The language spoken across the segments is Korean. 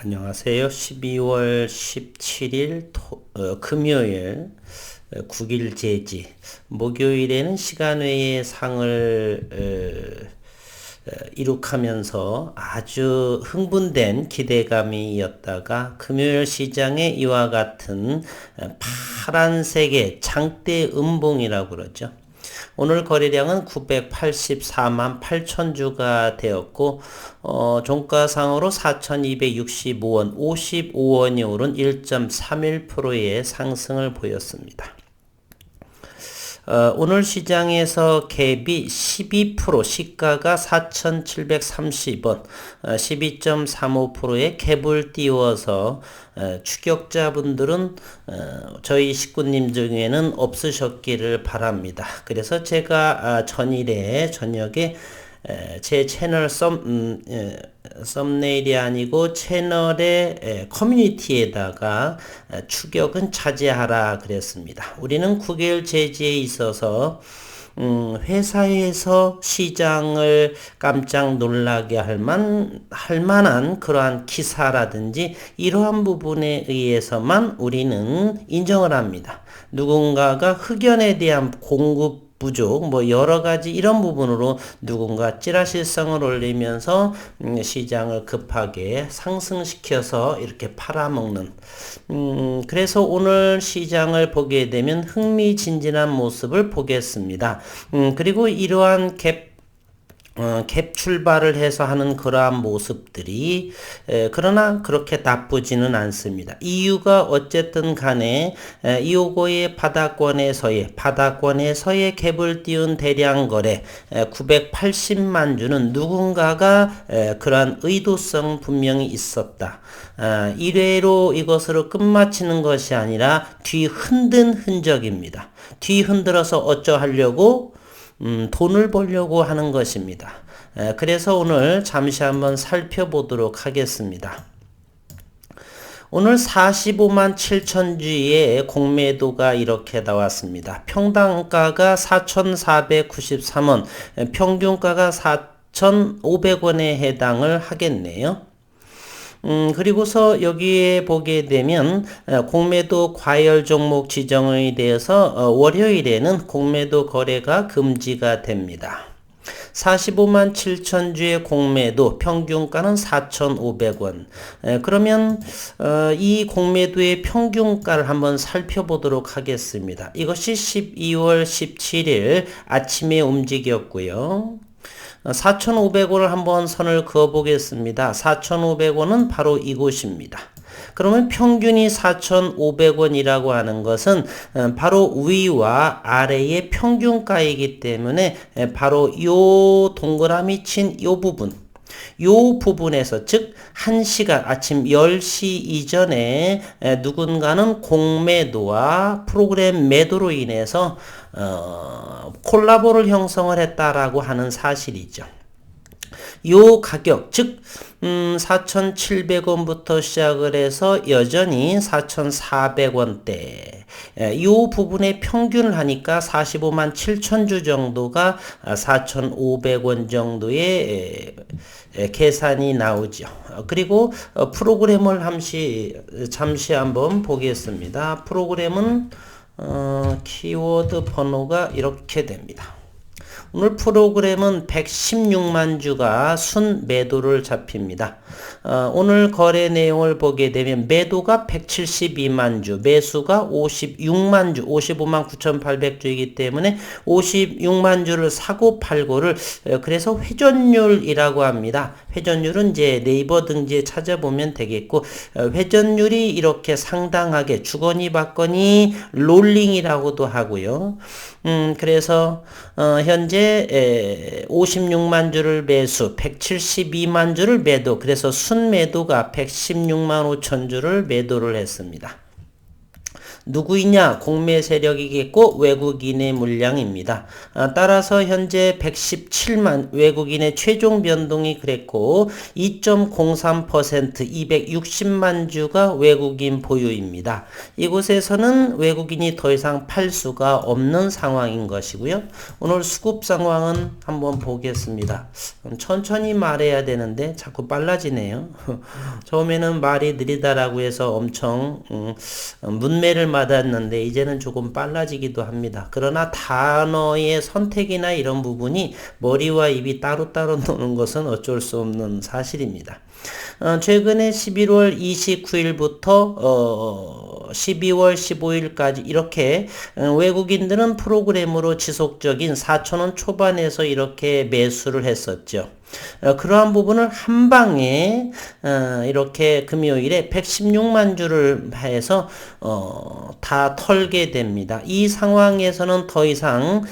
안녕하세요. 12월 17일 금요일 9일 제지 목요일에는 시간 외의 상을 이룩하면서 아주 흥분된 기대감이었다가 금요일 시장에 이와 같은 파란색의 장대 음봉이라고 그러죠. 오늘 거래량은 984만 8천 주가 되었고 종가상으로 4,265원, 55원이 오른 1.31%의 상승을 보였습니다. 오늘 시장에서 갭이 12%, 시가가 4,730원, 12.35%의 갭을 띄워서 추격자분들은 저희 식구님 중에는 없으셨기를 바랍니다. 그래서 제가 저녁에 제 채널 썸네일이 아니고 채널의 커뮤니티에다가 추격은 차지하라 그랬습니다. 우리는 9개월 제지에 있어서 회사에서 시장을 깜짝 놀라게 할 만한 그러한 기사라든지 이러한 부분에 의해서만 우리는 인정을 합니다. 누군가가 흑연에 대한 공급 부족, 여러 가지 이런 부분으로 누군가 찌라시성을 올리면서 시장을 급하게 상승시켜서 이렇게 팔아먹는 그래서 오늘 시장을 보게 되면 흥미진진한 모습을 보겠습니다. 그리고 이러한 갭 출발을 해서 하는 그러한 모습들이 그러나 그렇게 나쁘지는 않습니다. 이유가 어쨌든 간에 이오고의 바닥권에서의 갭을 띄운 대량 거래 980만 주는 누군가가 그러한 의도성 분명히 있었다. 이래로 이것으로 끝마치는 것이 아니라 뒤 흔든 흔적입니다. 뒤 흔들어서 어쩌하려고 돈을 벌려고 하는 것입니다. 그래서 오늘 잠시 한번 살펴보도록 하겠습니다. 오늘 45만 7천 주의 공매도가 이렇게 나왔습니다. 평당가가 4,493원, 평균가가 4,500원에 해당을 하겠네요. 그리고서 여기에 보게 되면 공매도 과열 종목 지정에 대해서 월요일에는 공매도 거래가 금지가 됩니다. 45만 7천 주의 공매도 평균가는 4,500원. 그러면 이 공매도의 평균가를 한번 살펴보도록 하겠습니다. 이것이 12월 17일 아침에 움직였고요. 4,500원을 한번 선을 그어 보겠습니다. 4,500원은 바로 이곳입니다. 그러면 평균이 4,500원이라고 하는 것은 바로 위와 아래의 평균가이기 때문에 바로 요 동그라미 친 요 부분에서 즉 1시간 아침 10시 이전에 누군가는 공매도와 프로그램 매도로 인해서 콜라보를 형성을 했다라고 하는 사실이죠. 요 가격 즉 4,700원부터 시작을 해서 여전히 4,400원대 요 부분에 평균을 하니까 45만 7천 주 정도가 4,500원 정도의 계산이 나오죠. 그리고 프로그램을 잠시 한번 보겠습니다. 프로그램은 키워드 번호가 이렇게 됩니다. 오늘 프로그램은 116만 주가 순 매도를 잡힙니다. 오늘 거래 내용을 보게 되면 매도가 172만 주, 매수가 56만 주, 55만 9,800주이기 때문에 56만 주를 사고 팔고를 그래서 회전율이라고 합니다. 회전율은 이제 네이버 등지에 찾아보면 되겠고 회전율이 이렇게 상당하게 주거니 받거니 롤링이라고도 하고요. 그래서 현재 56만 주를 매수, 172만 주를 매도, 그래서 순매도가 116만 5천 주를 매도를 했습니다. 누구이냐? 공매 세력이겠고 외국인의 물량입니다. 따라서 현재 117만 외국인의 최종 변동이 그랬고 2.03% 260만 주가 외국인 보유입니다. 이곳에서는 외국인이 더 이상 팔 수가 없는 상황인 것이고요. 오늘 수급 상황은 한번 보겠습니다. 천천히 말해야 되는데 자꾸 빨라지네요. 처음에는 말이 느리다라고 해서 엄청 문매를 맞았는데 이제는 조금 빨라지기도 합니다. 그러나 단어의 선택이나 이런 부분이 머리와 입이 따로따로 노는 것은 어쩔 수 없는 사실입니다. 최근에 11월 29일부터 12월 15일까지 이렇게 외국인들은 프로그램으로 지속적인 4,000원 초반에서 이렇게 매수를 했었죠. 그러한 부분을 한 방에 이렇게 금요일에 116만 주를 해서 다 털게 됩니다. 이 상황에서는 더 이상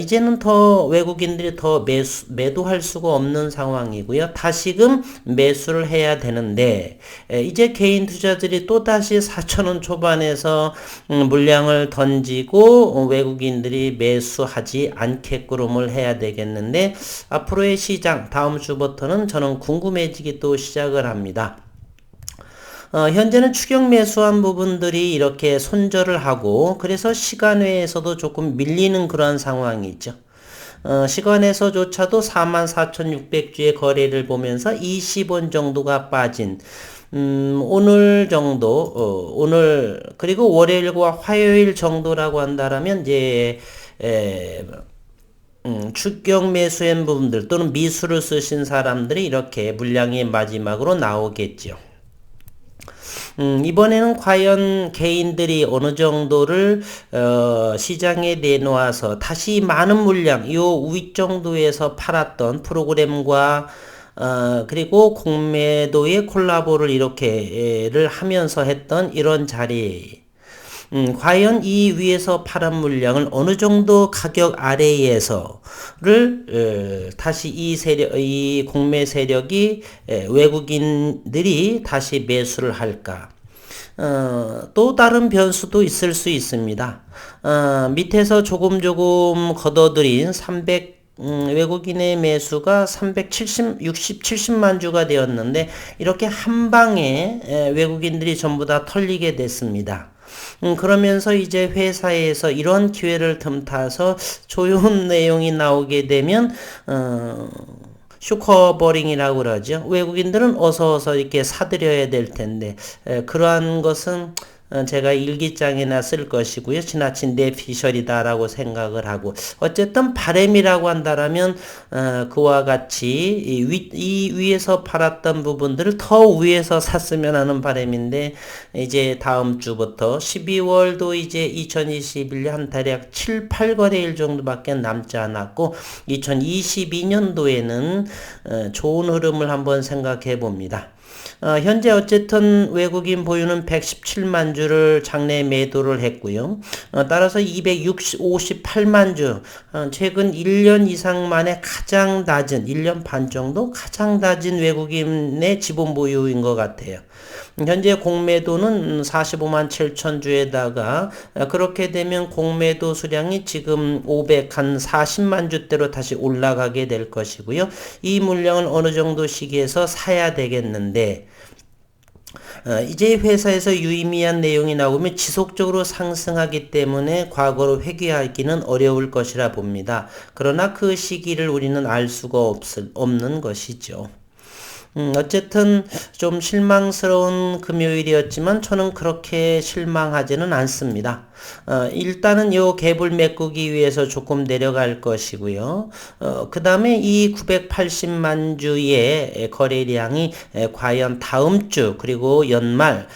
이제는 더 외국인들이 더 매도할 수가 없는 상황이고요. 다시금 매수를 해야 되는데 이제 개인 투자들이 또다시 4,000원 초반에서 물량을 던지고 외국인들이 매수하지 않게끔을 해야 되겠는데 앞으로의 시장 다음 주부터는 저는 궁금해지기 또 시작을 합니다. 현재는 추격 매수한 부분들이 이렇게 손절을 하고 그래서 시간외에서도 조금 밀리는 그런 상황이 있죠. 시간에서조차도 44,600주의 거래를 보면서 20원 정도가 빠진 오늘 정도 오늘 그리고 월요일과 화요일 정도라고 한다면 이제 추격 매수한 부분들 또는 미수를 쓰신 사람들이 이렇게 물량이 마지막으로 나오겠죠. 이번에는 과연 개인들이 어느 정도를 시장에 내놓아서 다시 많은 물량 요 우익 정도에서 팔았던 프로그램과 그리고 공매도의 콜라보를 이렇게를 하면서 했던 이런 자리 과연 이 위에서 팔은 물량을 어느 정도 가격 아래에서를 다시 이 공매 세력이 외국인들이 다시 매수를 할까? 또 다른 변수도 있을 수 있습니다. 밑에서 조금 걷어들인 외국인의 매수가 70만 주가 되었는데 이렇게 한 방에 외국인들이 전부 다 털리게 됐습니다. 그러면서 이제 회사에서 이런 기회를 틈타서 좋은 내용이 나오게 되면 쇼커버링이라고 그러죠. 외국인들은 어서 이렇게 사들여야 될 텐데 그러한 것은 제가 일기장에나 쓸 것이고요. 지나친 내피셜이다라고 생각을 하고 어쨌든 바램이라고 한다라면 그와 같이 이 위에서 팔았던 부분들을 더 위에서 샀으면 하는 바램인데 이제 다음 주부터 12월도 이제 2021년 대략 7, 8거래일 정도밖에 남지 않았고 2022년도에는 좋은 흐름을 한번 생각해 봅니다. 현재 어쨌든 외국인 보유는 117만 주를 장내 매도를 했고요. 따라서 258만 주, 최근 1년 이상 만에 가장 낮은, 1년 반 정도 가장 낮은 외국인의 지분 보유인 것 같아요. 현재 공매도는 45만 7천 주에다가 그렇게 되면 공매도 수량이 지금 40만 주대로 다시 올라가게 될 것이고요. 이 물량을 어느 정도 시기에서 사야 되겠는데 이제 회사에서 유의미한 내용이 나오면 지속적으로 상승하기 때문에 과거로 회귀하기는 어려울 것이라 봅니다. 그러나 그 시기를 우리는 알 수가 없는 것이죠. 어쨌든 좀 실망스러운 금요일이었지만 저는 그렇게 실망하지는 않습니다. 일단은 요 갭을 메꾸기 위해서 조금 내려갈 것이고요. 그 다음에 이 980만 주의 거래량이 과연 다음 주 그리고 연말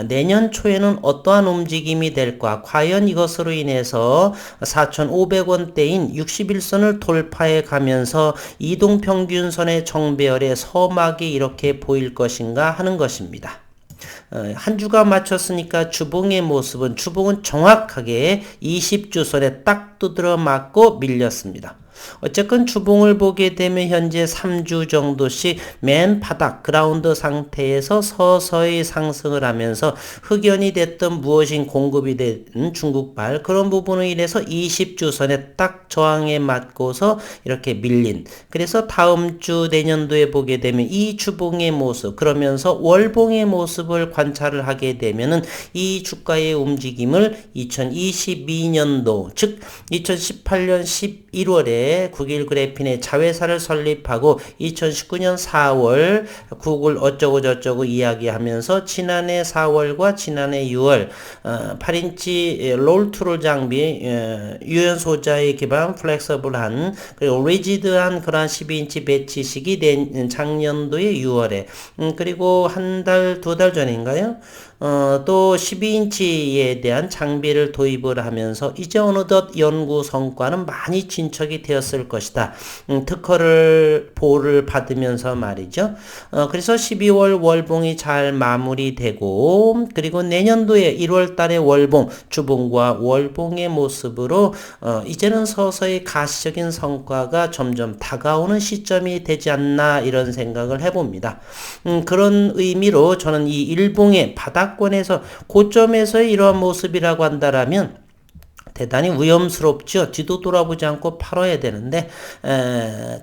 내년 초에는 어떠한 움직임이 될까? 과연 이것으로 인해서 4,500원대인 61선을 돌파해 가면서 이동평균선의 정배열의 서막이 이렇게 보일 것인가 하는 것입니다. 한 주가 맞췄으니까 주봉의 모습은 주봉은 정확하게 20주선에 딱 두드러 맞고 밀렸습니다. 어쨌건 주봉을 보게 되면 현재 3주 정도씩 맨 바닥 그라운드 상태에서 서서히 상승을 하면서 흑연이 됐던 무엇인 공급이 된 중국발 그런 부분으로 인해서 20주선에 딱 저항에 맞고서 이렇게 밀린, 그래서 다음 주 내년도에 보게 되면 이 주봉의 모습, 그러면서 월봉의 모습을 관찰을 하게 되면은 이 주가의 움직임을 2022년도 즉 2018년 11월에 국일 그래핀의 자회사를 설립하고 2019년 4월 구글 어쩌고 저쩌고 이야기하면서 지난해 4월과 지난해 6월 8인치 롤트롤 장비 유연 소자에 기반 플렉서블한 그리고 리지드한 그러한 12인치 배치식이 된 작년도의 6월에 그리고 한 달, 두 달 전인가요? 또 12인치에 대한 장비를 도입을 하면서 이제 어느덧 연구 성과는 많이 진척이 되었을 것이다. 특허를 보호를 받으면서 말이죠. 그래서 12월 월봉이 잘 마무리되고 그리고 내년도에 1월 달에 월봉, 주봉과 월봉의 모습으로 이제는 서서히 가시적인 성과가 점점 다가오는 시점이 되지 않나 이런 생각을 해봅니다. 그런 의미로 저는 이 일봉의 바닥권에서 고점에서의 이러한 모습이라고 한다라면 대단히 위험스럽죠. 뒤도 돌아보지 않고 팔아야 되는데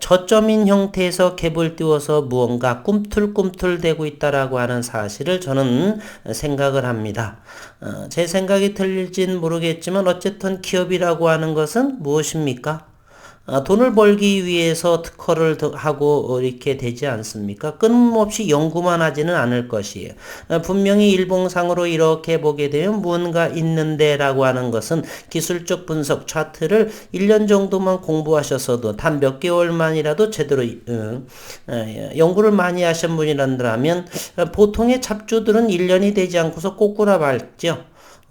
저점인 형태에서 갭을 띄워서 무언가 꿈틀꿈틀대고 있다라고 하는 사실을 저는 생각을 합니다. 제 생각이 틀릴진 모르겠지만 어쨌든 기업이라고 하는 것은 무엇입니까? 돈을 벌기 위해서 특허를 하고 이렇게 되지 않습니까? 끊임없이 연구만 하지는 않을 것이에요. 분명히 일봉상으로 이렇게 보게 되면 무언가 있는데 라고 하는 것은 기술적 분석 차트를 1년 정도만 공부하셨어도 단 몇 개월만이라도 제대로 연구를 많이 하신 분이란다면 보통의 잡주들은 1년이 되지 않고서 꼬꾸라 밟죠.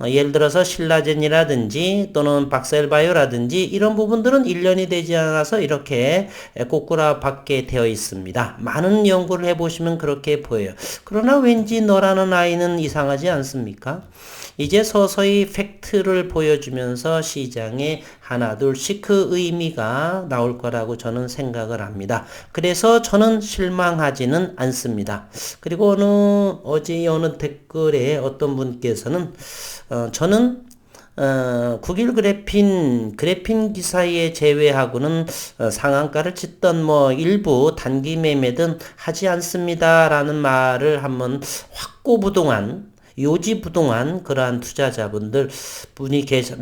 예를 들어서 신라젠이라든지 또는 박셀바이오라든지 이런 부분들은 1년이 되지 않아서 이렇게 꼬꾸라 받게 되어 있습니다. 많은 연구를 해보시면 그렇게 보여요. 그러나 왠지 너라는 아이는 이상하지 않습니까? 이제 서서히 팩트를 보여주면서 시장에 하나 둘씩 그 의미가 나올 거라고 저는 생각을 합니다. 그래서 저는 실망하지는 않습니다. 그리고 어제 어느 댓글에 어떤 분께서는 저는 국일 그래핀 기사에 제외하고는 상한가를 찍던 일부 단기 매매든 하지 않습니다라는 말을 한번 확고부동한 요지부동한 그러한 투자자분들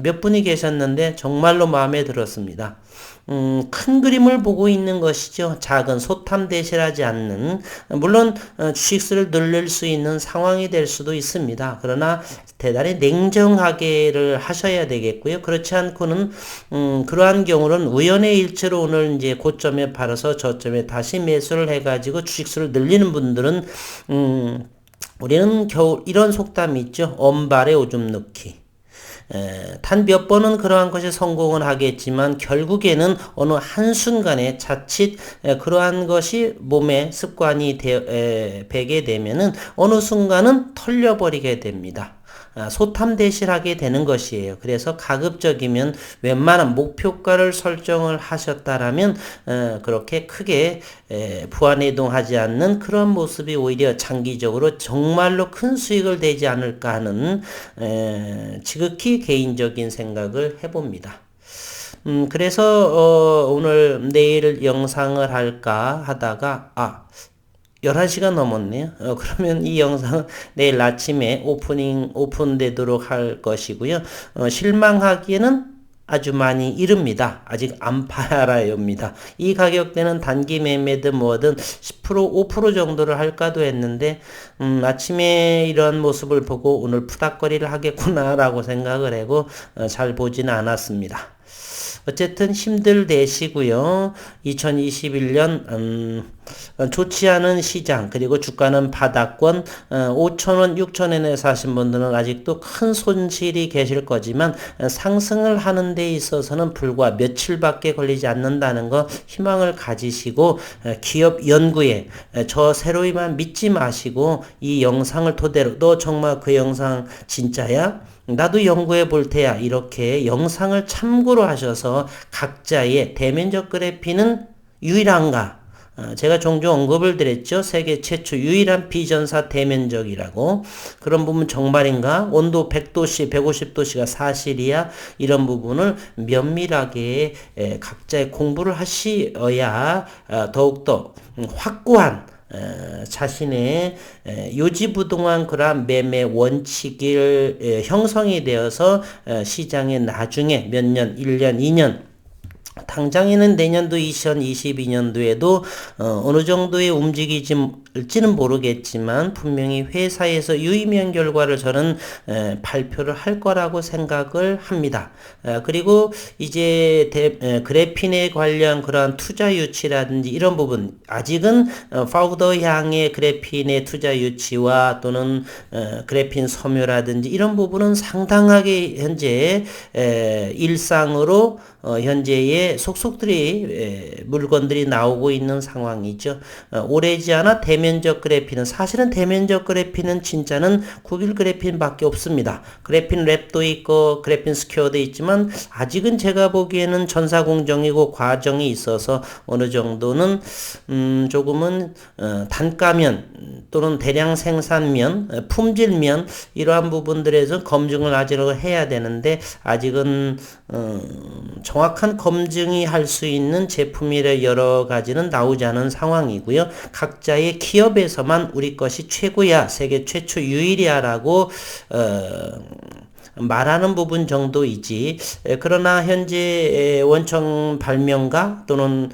몇 분이 계셨는데 정말로 마음에 들었습니다. 큰 그림을 보고 있는 것이죠. 작은 소탐대실하지 않는, 물론 주식수를 늘릴 수 있는 상황이 될 수도 있습니다. 그러나 대단히 냉정하게를 하셔야 되겠고요. 그렇지 않고는 그러한 경우는 우연의 일치로 오늘 이제 고점에 팔아서 저점에 다시 매수를 해가지고 주식수를 늘리는 분들은 우리는 겨우 이런 속담이 있죠. 엄발에 오줌 넣기. 단 몇 번은 그러한 것이 성공을 하겠지만 결국에는 어느 한순간에 자칫 그러한 것이 몸에 습관이 배게 되면은 어느 순간은 털려버리게 됩니다. 소탐대실하게 되는 것이에요. 그래서 가급적이면 웬만한 목표가를 설정을 하셨다라면 그렇게 크게 부안이동하지 않는 그런 모습이 오히려 장기적으로 정말로 큰 수익을 내지 않을까 하는 지극히 개인적인 생각을 해봅니다. 그래서 내일 영상을 할까 하다가 11시가 넘었네요. 그러면 이 영상은 내일 아침에 오픈되도록 할 것이고요. 실망하기에는 아주 많이 이릅니다. 아직 안 팔아요입니다. 이 가격대는 단기 매매든 뭐든 10% 5% 정도를 할까도 했는데 아침에 이런 모습을 보고 오늘 푸닥거리를 하겠구나라고 생각을 하고 잘 보지는 않았습니다. 어쨌든 힘들 내시고요. 2021년 좋지 않은 시장, 그리고 주가는 바닥권, 5,000원, 6,000원에 사신 분들은 아직도 큰 손실이 계실 거지만 상승을 하는 데 있어서는 불과 며칠밖에 걸리지 않는다는 거 희망을 가지시고 기업 연구에 저 새로이만 믿지 마시고 이 영상을 토대로 너 정말 그 영상 진짜야? 나도 연구해 볼 테야. 이렇게 영상을 참고로 하셔서 각자의 대면적 그래피는 유일한가? 제가 종종 언급을 드렸죠. 세계 최초 유일한 비전사 대면적이라고. 그런 부분 정말인가? 온도 100도씨, 150도씨가 사실이야? 이런 부분을 면밀하게 각자의 공부를 하셔야 더욱더 확고한 자신의 요지부동한 그러한 매매 원칙을 형성이 되어서 시장에 나중에 몇 년, 1년, 2년 당장에는 내년도 2022년도에도 어느 정도의 움직일지는 모르겠지만 분명히 회사에서 유의미한 결과를 저는 발표를 할 거라고 생각을 합니다. 그리고 이제 그래핀에 관련 그러한 투자 유치라든지 이런 부분 아직은 파우더 향의 그래핀의 투자 유치와 또는 그래핀 섬유라든지 이런 부분은 상당하게 현재 일상으로 현재의 속속들이 물건들이 나오고 있는 상황이죠. 오래지 않아 대면적 그래핀은 사실은 대면적 그래핀은 진짜는 9일 그래핀밖에 없습니다. 그래핀 랩도 있고 그래핀 스퀘어도 있지만 아직은 제가 보기에는 전사공정이고 과정이 있어서 어느 정도는 조금은 단가면 또는 대량 생산면, 품질면 이러한 부분들에서 검증을 아직 해야 되는데 아직은 정확한 검증이 할 수 있는 제품이라 여러 가지는 나오지 않은 상황이고요. 각자의 기업에서만 우리 것이 최고야, 세계 최초 유일이야 라고 말하는 부분 정도이지 그러나 현재 원청 발명가 또는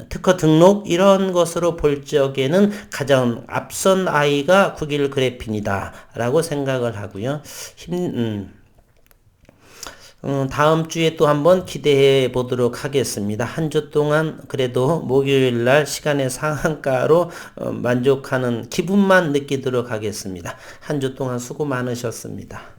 특허 등록 이런 것으로 볼 적에는 가장 앞선 아이가 9길 그래핀이다 라고 생각을 하고요. 다음 주에 또 한번 기대해 보도록 하겠습니다. 한 주 동안 그래도 목요일 날 시간의 상한가로 만족하는 기분만 느끼도록 하겠습니다. 한 주 동안 수고 많으셨습니다.